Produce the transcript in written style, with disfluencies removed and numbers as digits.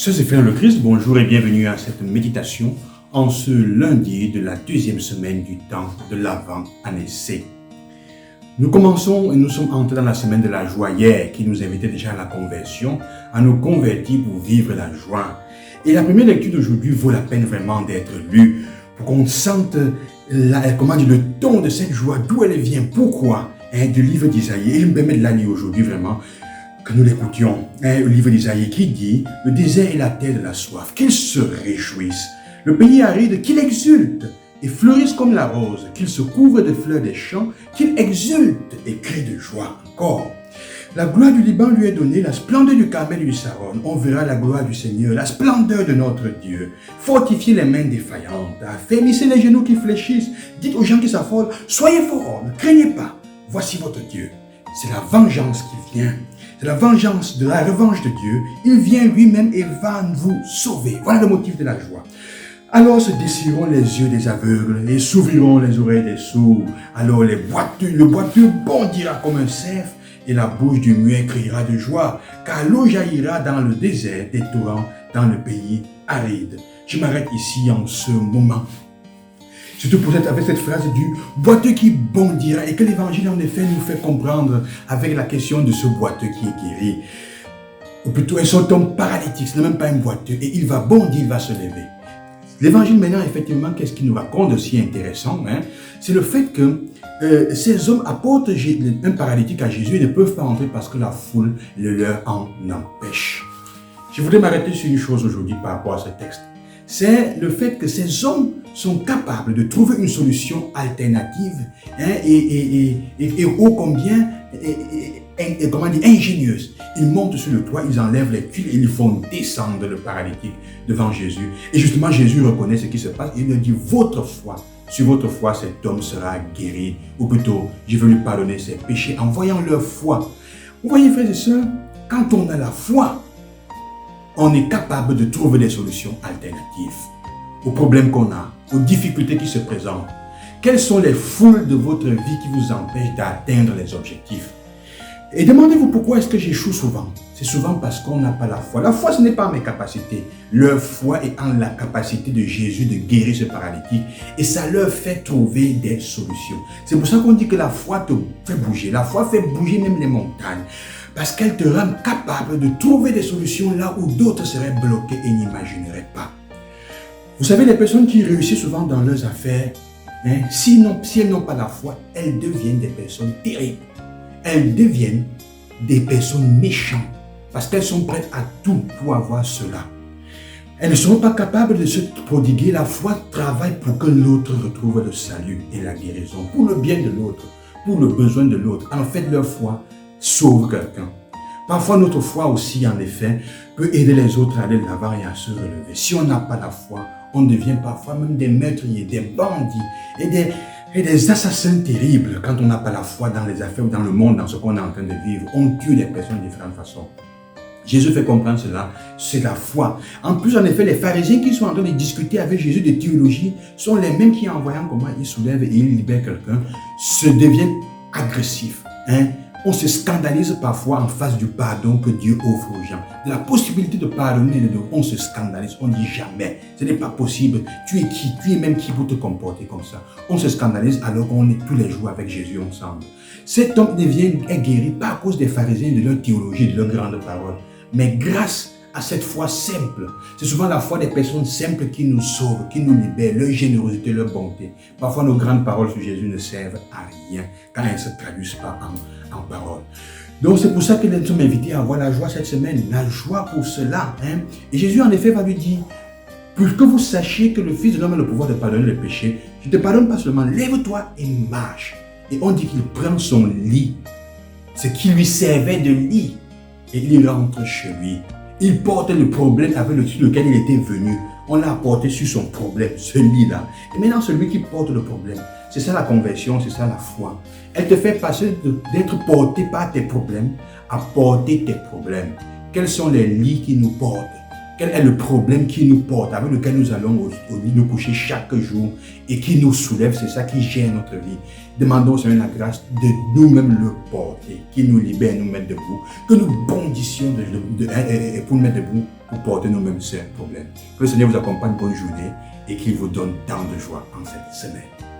Sœurs et frères le Christ, bonjour et bienvenue à cette méditation en ce lundi de la deuxième semaine du temps de l'Avent année C. Nous commençons et nous sommes entrés dans la semaine de la joie hier qui nous invitait déjà à la conversion, à nous convertir pour vivre la joie. Et la première lecture d'aujourd'hui vaut la peine vraiment d'être lue pour qu'on sente le ton de cette joie, d'où elle vient, pourquoi, du livre d'Isaïe. Et je me permets de la lire aujourd'hui vraiment, que nous l'écoutions. Le livre d'Isaïe qui dit « Le désert est la terre de la soif, qu'ils se réjouissent. Le pays aride, qu'il exulte et fleurisse comme la rose, qu'il se couvre de fleurs des champs, qu'il exulte et crie de joie encore. La gloire du Liban lui est donnée, la splendeur du Carmel et du Saron. On verra la gloire du Seigneur, la splendeur de notre Dieu. Fortifiez les mains défaillantes, affermissez les genoux qui fléchissent. Dites aux gens qui s'affolent, soyez forts, ne craignez pas. Voici votre Dieu. C'est la vengeance qui vient. C'est la vengeance de la revanche de Dieu. Il vient lui-même et va vous sauver. Voilà le motif de la joie. Alors se dessireront les yeux des aveugles et s'ouvriront les oreilles des sourds. Alors le boiteux bondira comme un cerf et la bouche du muet criera de joie, car l'eau jaillira dans le désert des torrents dans le pays aride. Je m'arrête ici en ce moment. Surtout peut-être avec cette phrase du boiteux qui bondira et que l'évangile en effet nous fait comprendre avec la question de ce boiteux qui est guéri. Ou plutôt un seul homme paralytique, ce n'est même pas un boiteux et il va bondir, il va se lever. L'évangile maintenant effectivement, qu'est-ce qu'il nous raconte de si intéressant, c'est le fait que ces hommes apportent un paralytique à Jésus et ne peuvent pas entrer parce que la foule le leur en empêche. Je voudrais m'arrêter sur une chose aujourd'hui par rapport à ce texte. C'est le fait que ces hommes sont capables de trouver une solution alternative et ô combien ingénieuse. Ils montent sur le toit, ils enlèvent les tuiles et ils font descendre le paralytique devant Jésus. Et justement, Jésus reconnaît ce qui se passe. Il leur dit, sur votre foi, cet homme sera guéri. Ou plutôt, je veux lui pardonner ses péchés en voyant leur foi. Vous voyez, frères et sœurs, quand on a la foi, on est capable de trouver des solutions alternatives aux problèmes qu'on a, aux difficultés qui se présentent. Quelles sont les foules de votre vie qui vous empêchent d'atteindre les objectifs? Et demandez-vous pourquoi est-ce que j'échoue souvent? C'est souvent parce qu'on n'a pas la foi. La foi, ce n'est pas mes capacités. Leur foi est en la capacité de Jésus de guérir ce paralytique et ça leur fait trouver des solutions. C'est pour ça qu'on dit que la foi te fait bouger. La foi fait bouger même les montagnes. Parce qu'elle te rend capable de trouver des solutions là où d'autres seraient bloqués et n'imagineraient pas. Vous savez, les personnes qui réussissent souvent dans leurs affaires, si elles n'ont pas la foi, elles deviennent des personnes terribles. Elles deviennent des personnes méchantes parce qu'elles sont prêtes à tout pour avoir cela. Elles ne seront pas capables de se prodiguer. La foi travaille pour que l'autre retrouve le salut et la guérison, pour le bien de l'autre, pour le besoin de l'autre. En fait, leur foi sauve quelqu'un. Parfois, notre foi aussi, en effet, peut aider les autres à aller de l'avant et à se relever. Si on n'a pas la foi, on devient parfois même des meurtriers, des bandits et des assassins terribles quand on n'a pas la foi dans les affaires ou dans le monde, dans ce qu'on est en train de vivre. On tue des personnes de différentes façons. Jésus fait comprendre cela, c'est la foi. En plus, en effet, les pharisiens qui sont en train de discuter avec Jésus de théologie sont les mêmes qui, en voyant comment il soulève et il libère quelqu'un, se deviennent agressifs. On se scandalise parfois en face du pardon que Dieu offre aux gens. De la possibilité de pardonner, on se scandalise, on dit jamais. Ce n'est pas possible. Tu es qui? Tu es même qui pour te comporter comme ça? On se scandalise alors qu'on est tous les jours avec Jésus ensemble. Cet homme est guéri pas à cause des pharisiens, de leur théologie, de leurs grandes paroles, mais grâce à cette foi simple. C'est souvent la foi des personnes simples qui nous sauvent, qui nous libèrent, leur générosité, leur bonté. Parfois, nos grandes paroles sur Jésus ne servent à rien quand elles ne se traduisent pas en paroles. Donc, c'est pour ça que nous sommes invités à avoir la joie cette semaine. La joie pour cela. Et Jésus, en effet, va lui dire, pour que vous sachiez que le Fils de l'homme a le pouvoir de pardonner les péchés, je ne te pardonne pas seulement, lève-toi et marche. Et on dit qu'il prend son lit, ce qui lui servait de lit, et il rentre chez lui. Il porte le problème sur lequel il était venu. On l'a apporté sur son problème, ce lit-là. Et maintenant, celui qui porte le problème, c'est ça la conversion, c'est ça la foi. Elle te fait passer d'être porté par tes problèmes à porter tes problèmes. Quels sont les lits qui nous portent? Quel est le problème qui nous porte, avec lequel nous allons au lit nous coucher chaque jour et qui nous soulève, c'est ça qui gère notre vie. Demandons au Seigneur la grâce de nous-mêmes le porter, qui nous libère, nous mettre debout, que nous bondissions pour nous mettre debout, pour porter nous-mêmes ces problèmes. Que le Seigneur vous accompagne, bonne journée et qu'il vous donne tant de joie en cette semaine.